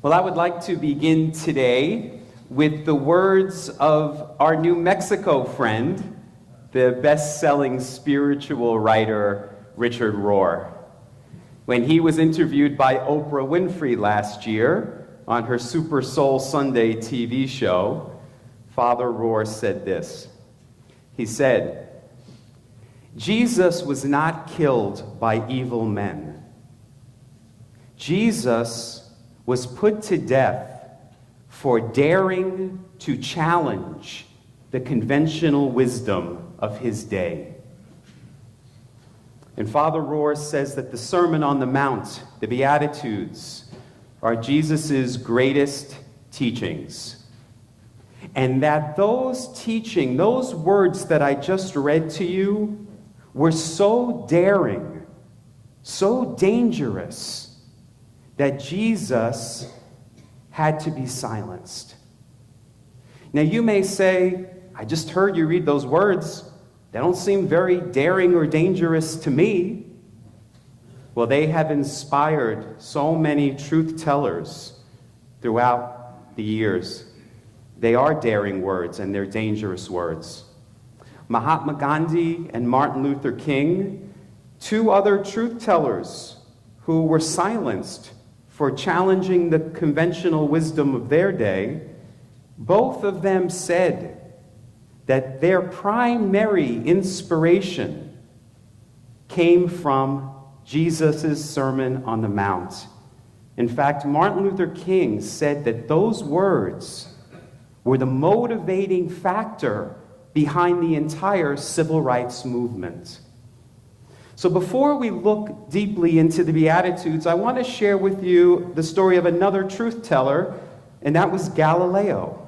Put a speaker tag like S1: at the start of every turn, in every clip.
S1: Well, I would like to begin today with the words of our New Mexico friend, the best-selling spiritual writer, Richard Rohr. When he was interviewed by Oprah Winfrey last year on her Super Soul Sunday TV show, Father Rohr said this. He said, "Jesus was not killed by evil men. Jesus was put to death for daring to challenge the conventional wisdom of his day." And Father Rohr says that the Sermon on the Mount, the Beatitudes, are Jesus' greatest teachings. And that those words that I just read to you, were so daring, so dangerous, that Jesus had to be silenced. Now you may say, I just heard you read those words. They don't seem very daring or dangerous to me. Well, they have inspired so many truth tellers throughout the years. They are daring words and they're dangerous words. Mahatma Gandhi and Martin Luther King, two other truth tellers who were silenced for challenging the conventional wisdom of their day, both of them said that their primary inspiration came from Jesus' Sermon on the Mount. In fact, Martin Luther King said that those words were the motivating factor behind the entire civil rights movement. So before we look deeply into the Beatitudes, I want to share with you the story of another truth teller, and that was Galileo.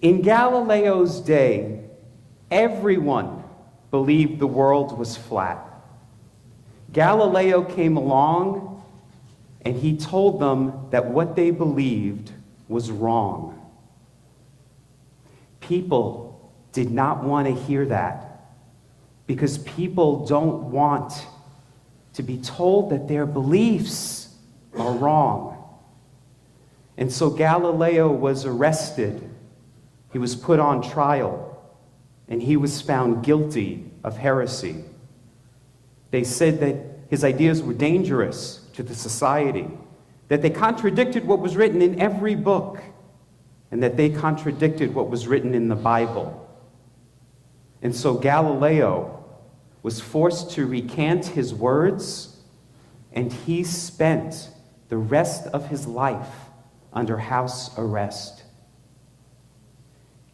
S1: In Galileo's day, everyone believed the world was flat. Galileo came along, and he told them that what they believed was wrong. People did not want to hear that, because people don't want to be told that their beliefs are wrong. And so Galileo was arrested. He was put on trial, and he was found guilty of heresy. They said that his ideas were dangerous to the society, that they contradicted what was written in every book, and that they contradicted what was written in the Bible. And so Galileo was forced to recant his words, and he spent the rest of his life under house arrest.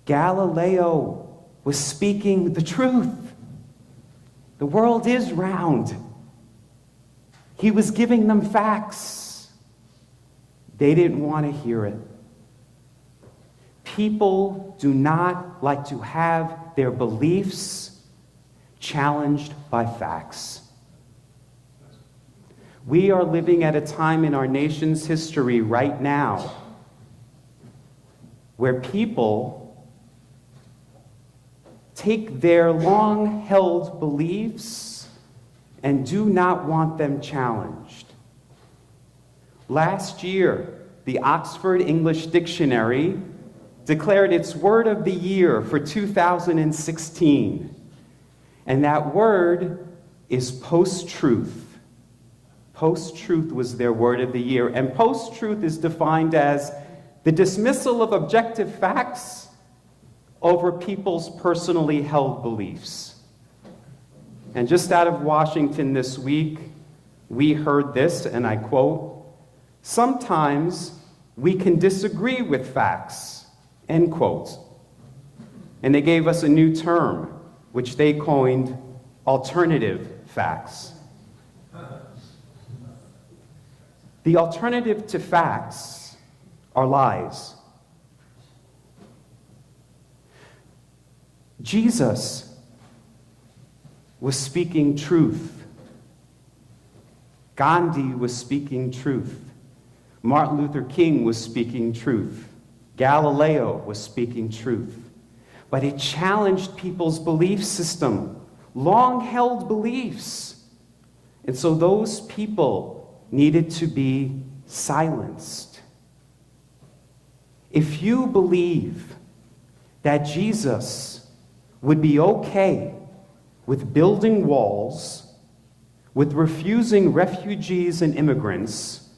S1: Galileo was speaking the truth. The world is round. He was giving them facts. They didn't want to hear it. People do not like to have their beliefs challenged by facts. We are living at a time in our nation's history right now where people take their long-held beliefs and do not want them challenged. Last year, the Oxford English Dictionary declared its word of the year for 2016. And that word is post-truth. Post-truth was their word of the year. And post-truth is defined as the dismissal of objective facts over people's personally held beliefs. And just out of Washington this week, we heard this, and I quote, "Sometimes we can disagree with facts," end quote. And they gave us a new term, which they coined alternative facts. The alternative to facts are lies. Jesus was speaking truth. Gandhi was speaking truth. Martin Luther King was speaking truth. Galileo was speaking truth. But it challenged people's belief system, long-held beliefs. And so those people needed to be silenced. If you believe that Jesus would be okay with building walls, with refusing refugees and immigrants,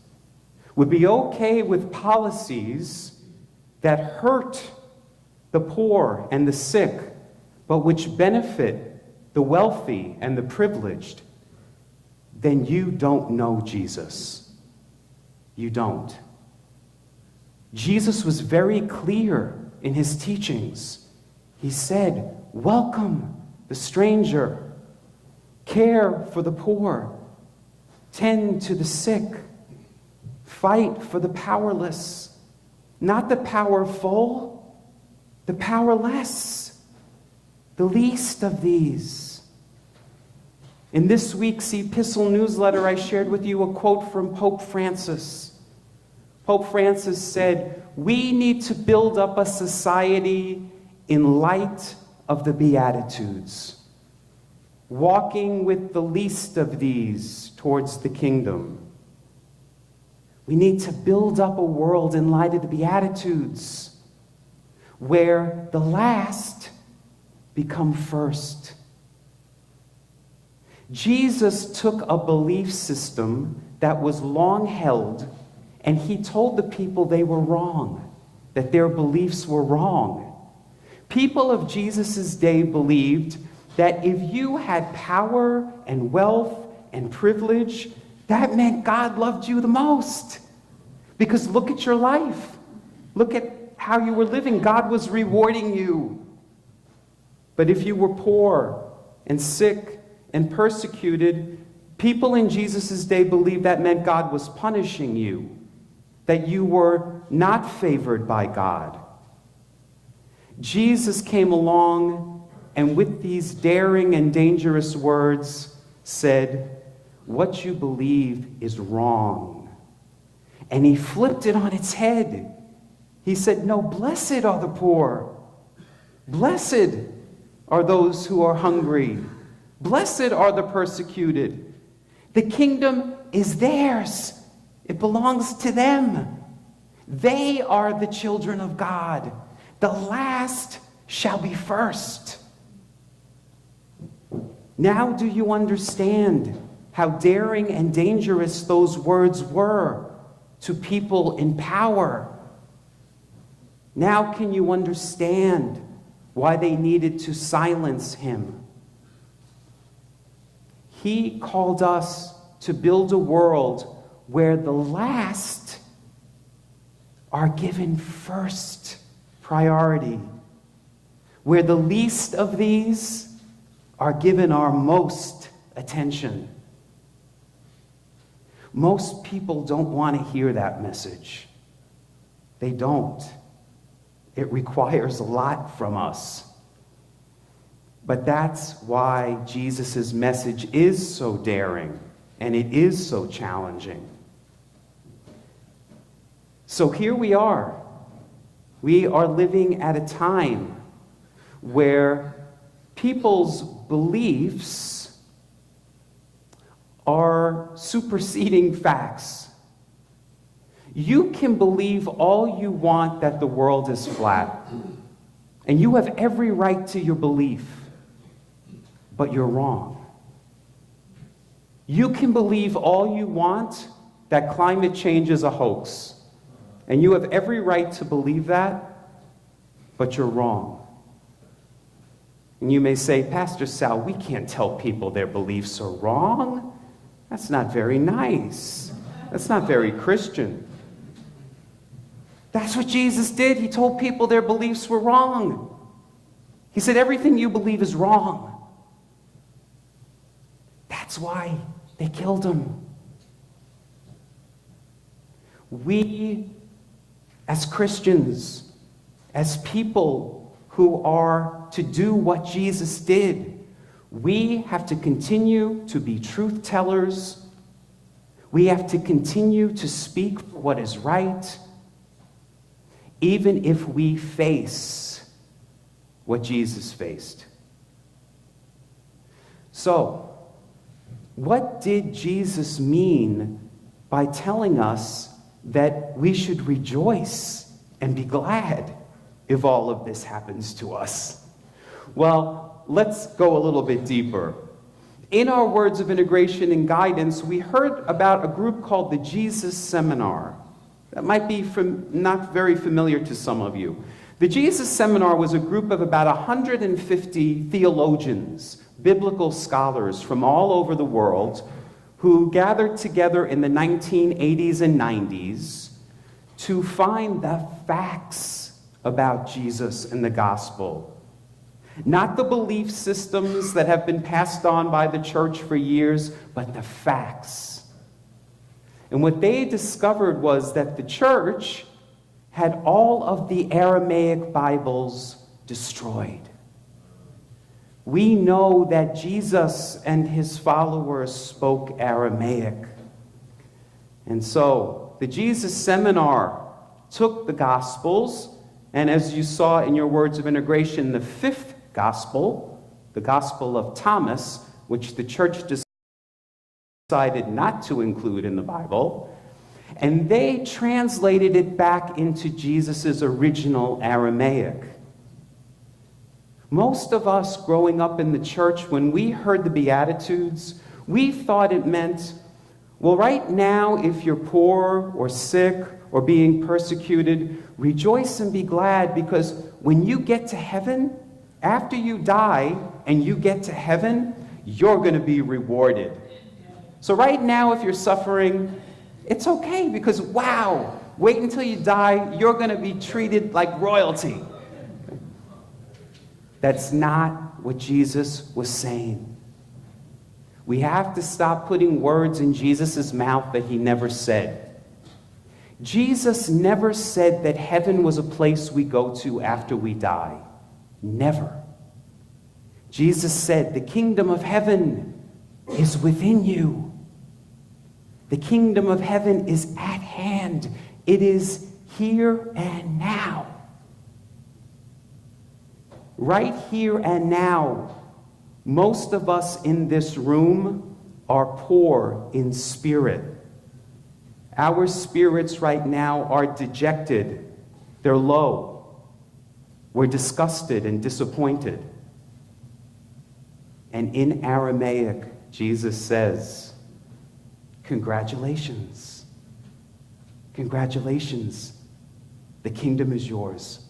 S1: would be okay with policies that hurt the poor and the sick, but which benefit the wealthy and the privileged, then you don't know Jesus. You don't. Jesus was very clear in his teachings. He said, welcome the stranger, care for the poor, tend to the sick, fight for the powerless, not the powerful, the powerless, the least of these. In this week's epistle newsletter, I shared with you a quote from Pope Francis. Pope Francis said, "We need to build up a society in light of the Beatitudes, walking with the least of these towards the kingdom." We need to build up a world in light of the Beatitudes, where the last become first. Jesus took a belief system that was long held, and he told the people they were wrong, that their beliefs were wrong. People of Jesus' day believed that if you had power and wealth and privilege, that meant God loved you the most. Because look at your life. Look at how you were living. God was rewarding you. But if you were poor and sick and persecuted, people in Jesus' day believed that meant God was punishing you, that you were not favored by God. Jesus came along and with these daring and dangerous words said, what you believe is wrong. And he flipped it on its head. He said, no, blessed are the poor. Blessed are those who are hungry. Blessed are the persecuted. The kingdom is theirs. It belongs to them. They are the children of God. The last shall be first. Now do you understand how daring and dangerous those words were to people in power? Now can you understand why they needed to silence him? He called us to build a world where the last are given first priority, where the least of these are given our most attention. Most people don't want to hear that message. They don't. It requires a lot from us. But that's why Jesus' message is so daring and it is so challenging. So here we are. We are living at a time where people's beliefs are superseding facts. You can believe all you want that the world is flat, and you have every right to your belief, but you're wrong. You can believe all you want that climate change is a hoax, and you have every right to believe that, but you're wrong. And you may say, Pastor Sal, we can't tell people their beliefs are wrong. That's not very nice. That's not very Christian. That's what Jesus did. He told people their beliefs were wrong. He said, everything you believe is wrong. That's why they killed him. We, as Christians, as people who are to do what Jesus did, we have to continue to be truth tellers. We have to continue to speak for what is right, even if we face what Jesus faced. So, what did Jesus mean by telling us that we should rejoice and be glad if all of this happens to us? Well, let's go a little bit deeper. In our words of integration and guidance, we heard about a group called the Jesus Seminar. That might be not very familiar to some of you. The Jesus Seminar was a group of about 150 theologians, biblical scholars from all over the world, who gathered together in the 1980s and 90s to find the facts about Jesus and the gospel. Not the belief systems that have been passed on by the church for years, but the facts. And what they discovered was that the church had all of the Aramaic Bibles destroyed. We know that Jesus and his followers spoke Aramaic. And so the Jesus Seminar took the Gospels, and as you saw in your words of integration, the fifth Gospel, the Gospel of Thomas, which the church decided not to include in the Bible, and they translated it back into Jesus' original Aramaic. Most of us growing up in the church, when we heard the Beatitudes, we thought it meant, well, right now, if you're poor or sick or being persecuted, rejoice and be glad, because when you get to heaven, after you die and you get to heaven, you're going to be rewarded. So right now, if you're suffering, it's okay, because wow, wait until you die, you're going to be treated like royalty. That's not what Jesus was saying. We have to stop putting words in Jesus' mouth that he never said. Jesus never said that heaven was a place we go to after we die. Never. Jesus said, the kingdom of heaven is within you. The kingdom of heaven is at hand. It is here and now. Right here and now, most of us in this room are poor in spirit. Our spirits right now are dejected. They're low. We're disgusted and disappointed. And in Aramaic, Jesus says, congratulations. Congratulations. The kingdom is yours.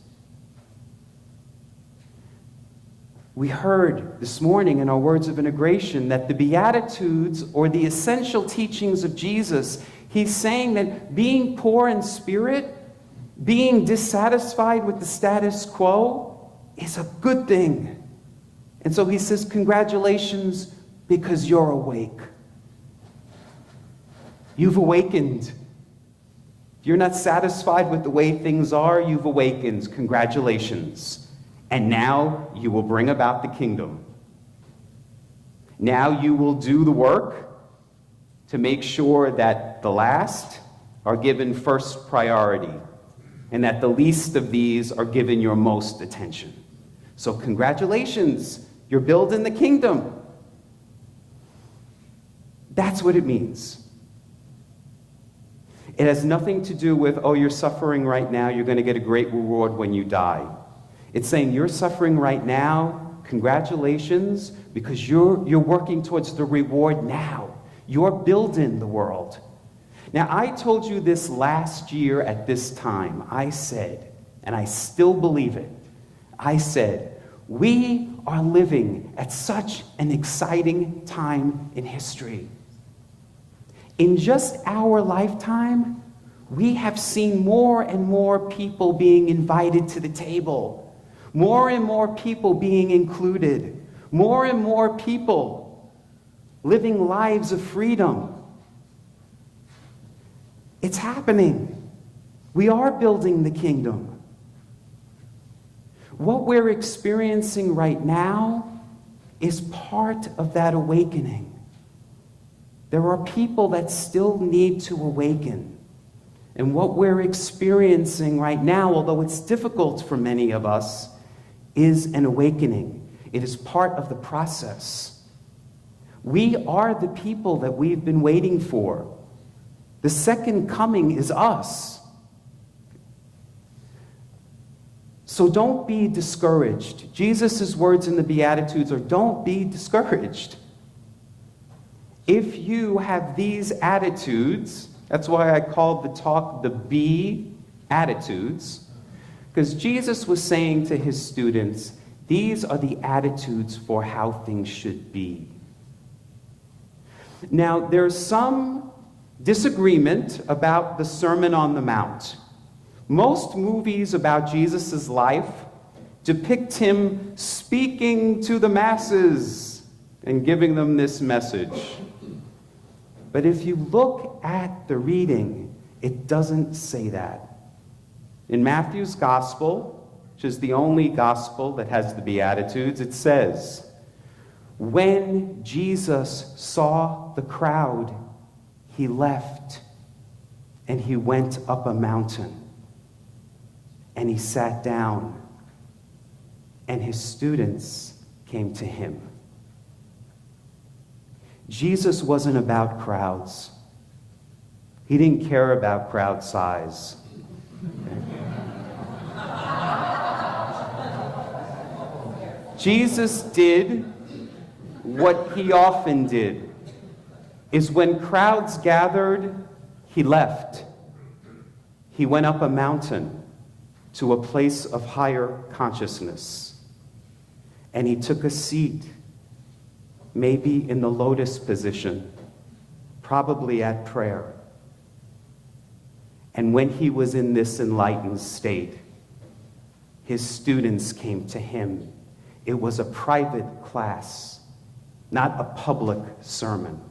S1: We heard this morning in our words of integration that the Beatitudes, or the essential teachings of Jesus, he's saying that being poor in spirit, being dissatisfied with the status quo, is a good thing. And so he says, congratulations, because you're awake. You've awakened. If you're not satisfied with the way things are, you've awakened. Congratulations. And now you will bring about the kingdom. Now you will do the work to make sure that the last are given first priority, and that the least of these are given your most attention. So congratulations, you're building the kingdom. That's what it means. It has nothing to do with, oh, you're suffering right now, you're going to get a great reward when you die. It's saying you're suffering right now, congratulations, because you're working towards the reward now. You're building the world. Now, I told you this last year at this time. I said, and I still believe it, I said, we are living at such an exciting time in history. In just our lifetime, we have seen more and more people being invited to the table. More and more people being included. More and more people living lives of freedom. It's happening. We are building the kingdom. What we're experiencing right now is part of that awakening. There are people that still need to awaken. And what we're experiencing right now, although it's difficult for many of us, is an awakening. It is part of the process. We are the people that we've been waiting for. The second coming is us. So don't be discouraged. Jesus' words in the Beatitudes are, don't be discouraged. If you have these attitudes, that's why I called the talk the Be Attitudes, because Jesus was saying to his students, these are the attitudes for how things should be. Now, there's some disagreement about the Sermon on the Mount. Most movies about Jesus' life depict him speaking to the masses and giving them this message. But if you look at the reading, it doesn't say that. In Matthew's Gospel, which is the only Gospel that has the Beatitudes, it says, when Jesus saw the crowd, he left and he went up a mountain and he sat down and his students came to him. Jesus wasn't about crowds. He didn't care about crowd size. Jesus did what he often did, is when crowds gathered, he left. He went up a mountain to a place of higher consciousness. And he took a seat, maybe in the lotus position, probably at prayer. And when he was in this enlightened state, his students came to him. It was a private class, not a public sermon.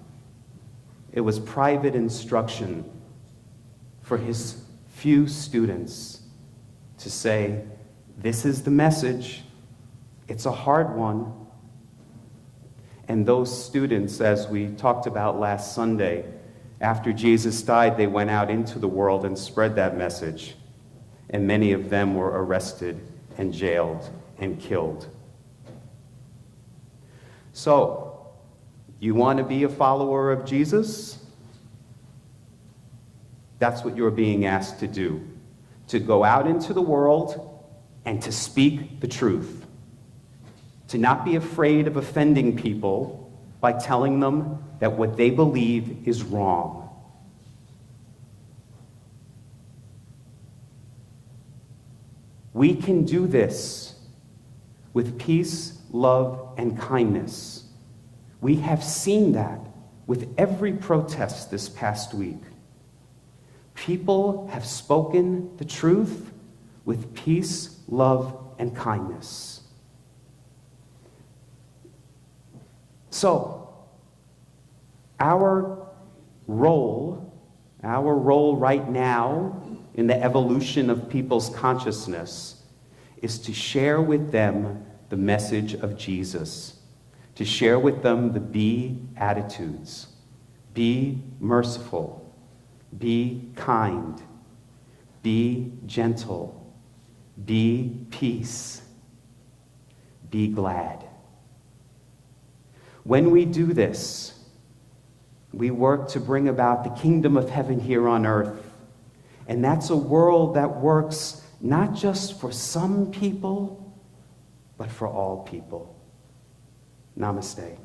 S1: It was private instruction for his few students to say, this is the message. It's a hard one. And those students, as we talked about last Sunday, after Jesus died, they went out into the world and spread that message. And many of them were arrested and jailed and killed. So, you want to be a follower of Jesus? That's what you're being asked to do. To go out into the world and to speak the truth. To not be afraid of offending people by telling them that what they believe is wrong. We can do this with peace, love, and kindness. We have seen that with every protest this past week. People have spoken the truth with peace, love, and kindness. So, our role right now in the evolution of people's consciousness is to share with them the message of Jesus, to share with them the Be attitudes. Be merciful, be kind, be gentle, be peace, be glad. When we do this, we work to bring about the kingdom of heaven here on earth. And that's a world that works not just for some people, but for all people. Namaste.